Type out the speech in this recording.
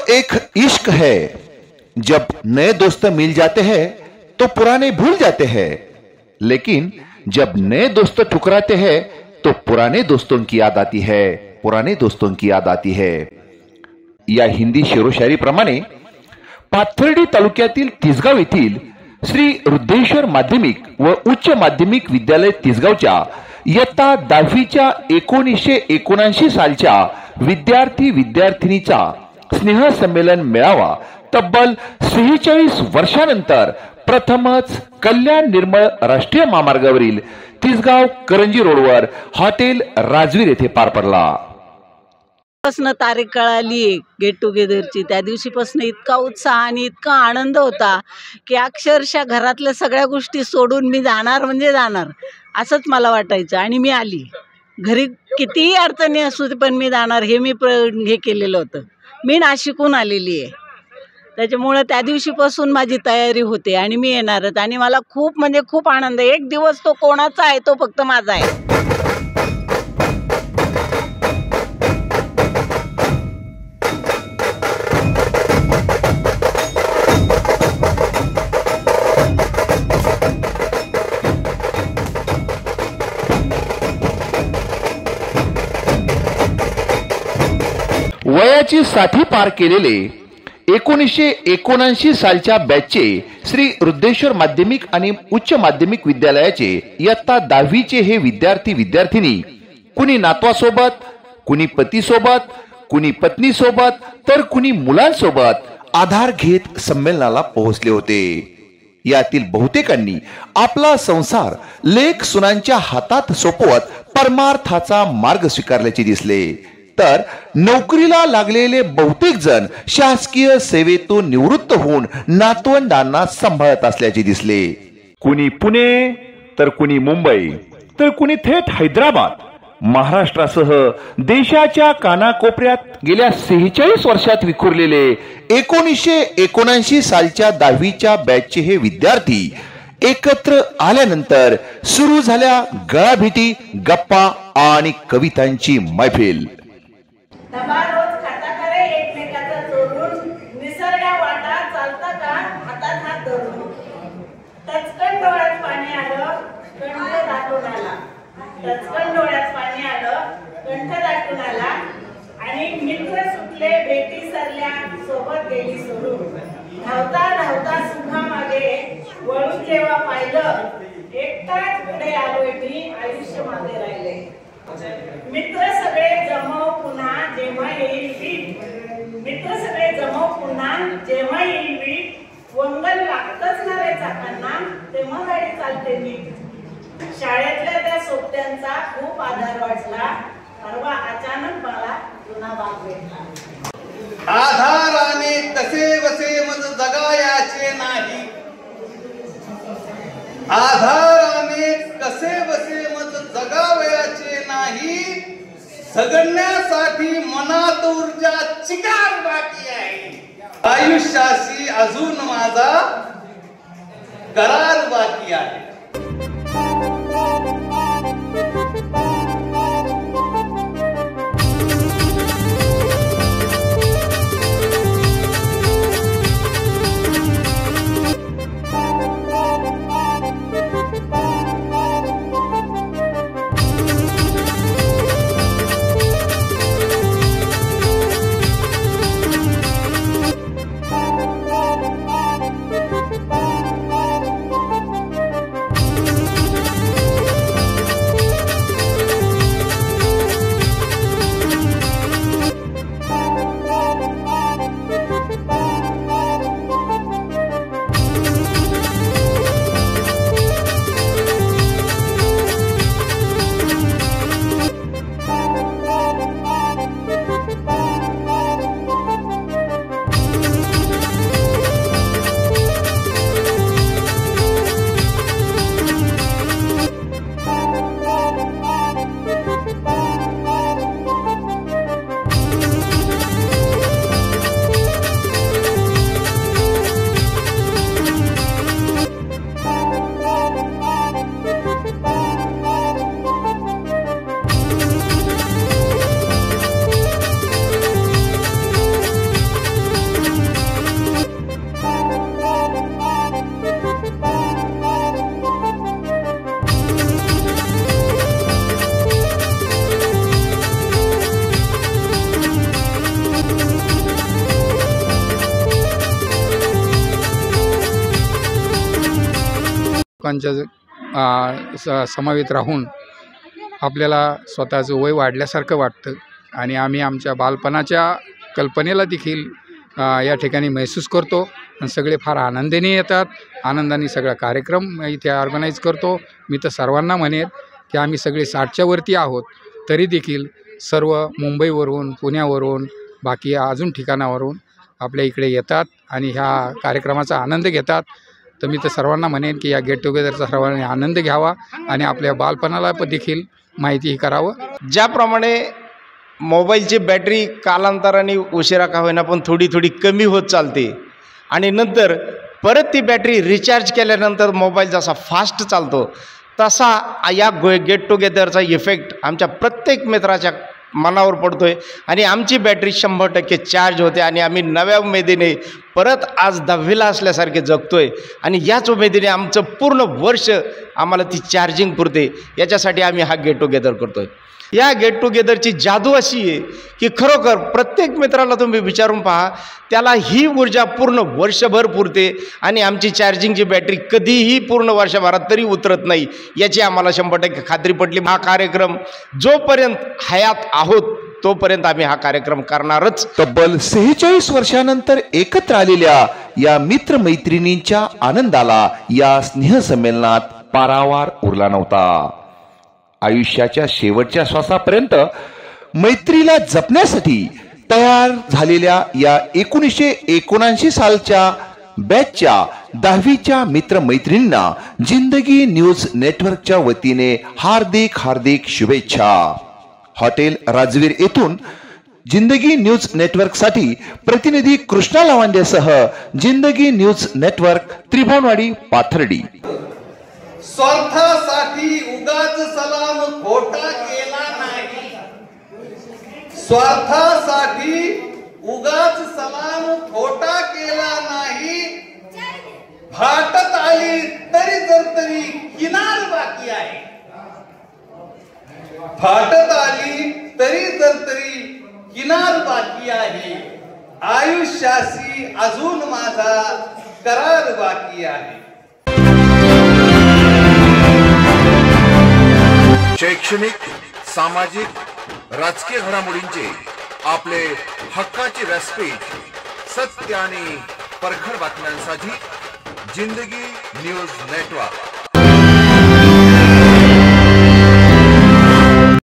एक इश्क है, जब नए दोस्त मिल जाते हैं तो पुराने भूल जाते हैं, लेकिन जब नए दोस्त ठुकराते हैं तो पुराने दोस्तों की याद आती है, पुराने दोस्तों की याद आती है। या हिंदी शेरोशायरी प्रमाणे पाथर्डी तालुक्यातील तिसगाव येथील श्री रुद्रेश्वर माध्यमिक व उच्च माध्यमिक विद्यालय तिसगावच्या इयत्ता 10वीच्या 1979 सालच्या विद्यार्थी विद्यार्थिनीचा स्नेह संमेलन मेळावा तब्बल 46 वर्षानंतर प्रथमच कल्याण निर्मळ राष्ट्रीय महामार्गावरील तिसगाव करंजी रोडवर हॉटेल राजवीर येथे पार पडला। पासून तारीख कळाली गेट टुगेदरची, त्या दिवशीपासून इतका उत्साह आणि इतका आनंद होता की अक्षरशः घरातल्या सगळ्या गोष्टी सोडून मी जाणार म्हणजे जाणार असंच मला वाटायचं। आणि मी आली घरी, कितीही अडचणी असू दे पण मी जाणार हे मी हे केलेलं होतं। मी नाशिकहून आलेली आहे, त्याच्यामुळे त्या दिवशीपासून माझी तयारी होते आणि मी येणारच। आणि मला खूप म्हणजे खूप आनंद आहे। एक दिवस तो कोणाचा आहे, तो फक्त माझा आहे। वयाची 60 पार केलेले 1979 सालच्या बॅचचे श्री रुद्रेश्वर माध्यमिक आणि उच्च माध्यमिक विद्यालयाचे इयत्ता 10वीचे हे विद्यार्थी विद्यार्थिनी कुणी नातवासोबत, कुणी पतीसोबत, कुणी पत्नीसोबत तर कुणी मुलांसोबत आधार घेत संमेलनाला पोहोचले होते। यातील बहुतेकांनी आपला संसार लेक सुनांच्या हातात सोपवत परमार्थाचा मार्ग स्वीकारल्याचे दिसले, तर नोकरीला लागलेले बहुतेक जण शासकीय सेवेतून निवृत्त होऊन नातवंडांना सांभाळत असल्याचे दिसले। कुणी पुणे तर कुणी मुंबई तर कुणी थेट हैदराबाद, महाराष्ट्रासह देशाच्या कानाकोपऱ्यात गेल्या 46 वर्षात विखुरलेले 1979 सालच्या 10वीच्या बॅचचे हे विद्यार्थी एकत्र आल्यानंतर सुरू झाल्या गळाभेटी, गप्पा आणि कवितांची मैफिल। डबा रोज खाता करे एकमेकाचा चोरून, निसर्गा वाटा चालता का हातात हात धरून। टचकन डोळ्यात पाणी आलं, कंठ दाटून आला, टचकन डोळ्यात पाणी आलं, कंठ दाटून आला। आणि मित्र सुटले, भेटी सरल्या, सोबत गेली सोडून। धावता धावता सुखामागे वळून जेव्हा पाहिलं, एकटाच पुढे आलोय मी, आयुष्य मागे राहिले। मित्र सगळे जमव पुन्हा जेव्हा येईल वीट, मित्र सगळे जमव पुन्हा जेव्हा येईल वीट। वंगण लागतच ना रे चाकांना, तेव्हा गाडी चालते नीट। शाळेतल्या त्या सोबत्यांचा खूप आधार वाटला, परवा अचानक मला जुना बाग भेटला। आधाराने कसे वसे मज जगायाचे नाही, आधाराने कसे वसे मज जगावयाचे नाही। जगण्यासाठी मनात ऊर्जा चिकार बाकी आहे, आयुष्याशी अजून माझा करार बाकी आहे। लोकांच्या समवेत राहून आपल्याला स्वतःचं वय वाढल्यासारखं वाटतं आणि आम्ही आमच्या बालपणाच्या कल्पनेला देखील या ठिकाणी महसूस करतो आणि सगळे फार आनंदाने येतात. आनंदाने सगळा कार्यक्रम इथे ऑर्गनाईज करतो. मी तर सर्वांना म्हणेन की आम्ही सगळे 60च्या वरती आहोत, तरी देखील सर्व मुंबईवरून, पुण्यावरून, बाकी अजून ठिकाणावरून आपल्या इकडे येतात आणि ह्या कार्यक्रमाचा आनंद घेतात. तर मी तर सर्वांना म्हणेन की या गेट टुगेदरचा सर्वांनी आनंद घ्यावा आणि आपल्या बालपणाला पण देखील माहिती करावं. ज्याप्रमाणे मोबाईलची बॅटरी कालांतराने उशिरा का होईना पण थोडी थोडी कमी होत चालते आणि नंतर परत ती बॅटरी रिचार्ज केल्यानंतर मोबाईल जसा फास्ट चालतो तसा या गेट टुगेदरचा इफेक्ट आमच्या प्रत्येक मित्राच्या मनावर पडतो आहे आणि आमची बॅटरी 100% चार्ज होते आणि आम्ही नव्या उमेदीने परत आज 10वीला असल्यासारखे जगतो आहे आणि याच उमेदीने आमचं पूर्ण वर्ष आम्हाला ती चार्जिंग पुरते. याच्यासाठी आम्ही हा गेट टुगेदर करतो आहे. या गेट टुगेदरची जादू अशी आहे की खरोखर प्रत्येक मित्राला तुम्ही विचारून पहा, त्याला ही ऊर्जा पूर्ण वर्षभर पुरते आणि आमची चार्जिंगची बॅटरी कधीही पूर्ण वर्षभरात तरी उतरत नाही याची आम्हाला 100% खात्री पटली. हा कार्यक्रम जोपर्यंत हयात आहोत तोपर्यंत आम्ही हा कार्यक्रम करणारच. तब्बल 46 वर्षानंतर एकत्र आलेल्या या मित्रमैत्रिणींच्या आनंदाला या स्नेहसंमेलनात पारावार उरला नव्हता. आयुष्याच्या शेवटच्या श्वासापर्यंत मैत्रीला जपण्यासाठी तयार झालेल्या या 1979 सालच्या बॅचच्या 10वीच्या मित्रमैत्रिणींना जिंदगी न्यूज नेटवर्कच्या वतीने हार्दिक शुभेच्छा. हॉटेल राजवीर येथून जिंदगी न्यूज नेटवर्कसाठी प्रतिनिधी कृष्णा लावांडेसह जिंदगी न्यूज नेटवर्क, त्रिभुवनवाडी, पाथर्डी. स्वार्थासाठी उगाच सलाम खोटा केला नाही. स्वार्थासाठी उगाच सलाम खोटा केला नाही. फाटत आली तरी किनार बाकी आहे. फाटत आली तरी किनार बाकी आहे. आयुष्याशी अजून माझा करार बाकी आहे. शैक्षणिक, सामाजिक, राजकीय घडामोडींचे आपले हक्काचे व्यासपीठ, सत्य आणि परखड बातम्यांसाठी जिंदगी न्यूज नेटवर्क.